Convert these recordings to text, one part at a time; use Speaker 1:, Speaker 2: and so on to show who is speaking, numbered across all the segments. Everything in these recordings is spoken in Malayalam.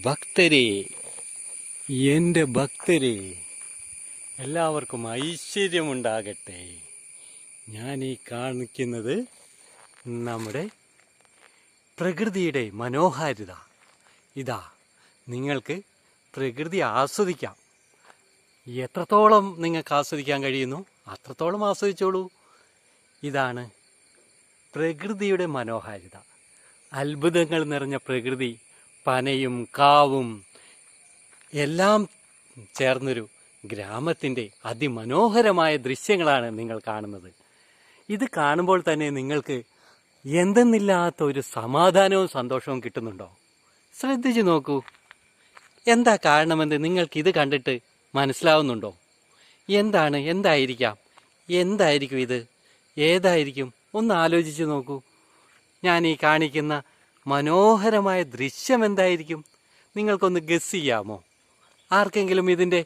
Speaker 1: ഭക്തരെ, എൻ്റെ ഭക്തരെ, എല്ലാവർക്കും ഐശ്വര്യമുണ്ടാകട്ടെ. ഞാൻ ഈ കാണിക്കുന്നത് നമ്മുടെ പ്രകൃതിയുടെ മനോഹാരിത. ഇതാ, നിങ്ങൾക്ക് പ്രകൃതി ആസ്വദിക്കാം. എത്രത്തോളം നിങ്ങൾക്ക് ആസ്വദിക്കാൻ കഴിയുന്നു അത്രത്തോളം ആസ്വദിച്ചോളൂ. ഇതാണ് പ്രകൃതിയുടെ മനോഹാരിത. അത്ഭുതങ്ങൾ നിറഞ്ഞ പ്രകൃതി, പനയും കാവും എല്ലാം ചേർന്നൊരു ഗ്രാമത്തിൻ്റെ അതിമനോഹരമായ ദൃശ്യങ്ങളാണ് നിങ്ങൾ കാണുന്നത്. ഇത് കാണുമ്പോൾ തന്നെ നിങ്ങൾക്ക് എന്തെന്നില്ലാത്ത ഒരു സമാധാനവും സന്തോഷവും കിട്ടുന്നുണ്ടോ? ശ്രദ്ധിച്ചു നോക്കൂ. എന്താ കാരണമെന്ന് നിങ്ങൾക്കിത് കണ്ടിട്ട് മനസ്സിലാവുന്നുണ്ടോ? എന്തായിരിക്കും ഇത്? ഏതായിരിക്കും? ഒന്ന് ആലോചിച്ച് നോക്കൂ. ഞാൻ ഈ കാണിക്കുന്ന മനോഹരമായ ദൃശ്യം എന്തായിരിക്കും? നിങ്ങൾക്കൊന്ന് ഗസ് ചെയ്യാമോ? ആർക്കെങ്കിലും ഇതിൻ്റെ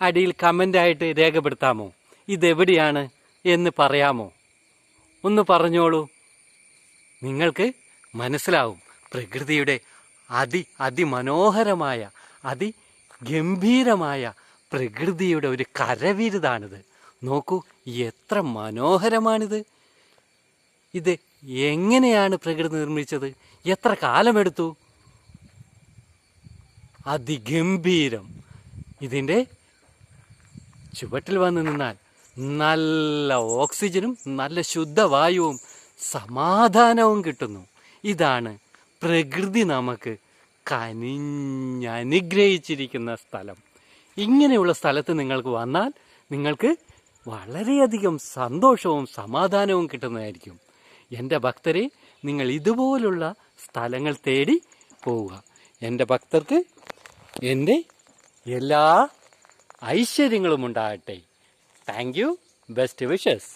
Speaker 1: അടിയിൽ കമൻ്റായിട്ട് രേഖപ്പെടുത്താമോ? ഇതെവിടെയാണ് എന്ന് പറയാമോ? ഒന്ന് പറഞ്ഞോളൂ. നിങ്ങൾക്ക് മനസ്സിലാവും പ്രകൃതിയുടെ അതിമനോഹരമായ അതിഗംഭീരമായ പ്രകൃതിയുടെ ഒരു കരവിരുതാണിത്. നോക്കൂ, എത്ര മനോഹരമാണിത്. ഇത് എങ്ങനെയാണ് പ്രകൃതി നിർമ്മിച്ചത്? എത്ര കാലമെടുത്തു? അതിഗംഭീരം. ഇതിൻ്റെ ചുവട്ടിൽ വന്ന് നിന്നാൽ നല്ല ഓക്സിജനും നല്ല ശുദ്ധവായുവും സമാധാനവും കിട്ടുന്നു. ഇതാണ് പ്രകൃതി നമുക്ക് കനിഞ്ഞനുഗ്രഹിച്ചിരിക്കുന്ന സ്ഥലം. ഇങ്ങനെയുള്ള സ്ഥലത്ത് നിങ്ങൾക്ക് വന്നാൽ നിങ്ങൾക്ക് വളരെയധികം സന്തോഷവും സമാധാനവും കിട്ടുന്നതായിരിക്കും. എൻ്റെ ഭക്തരെ, നിങ്ങൾ ഇതുപോലുള്ള സ്ഥലങ്ങൾ തേടി പോവുക. എൻ്റെ ഭക്തർക്ക് എൻ്റെ എല്ലാ ഐശ്വര്യങ്ങളും ഉണ്ടാകട്ടെ. Thank you. Best wishes.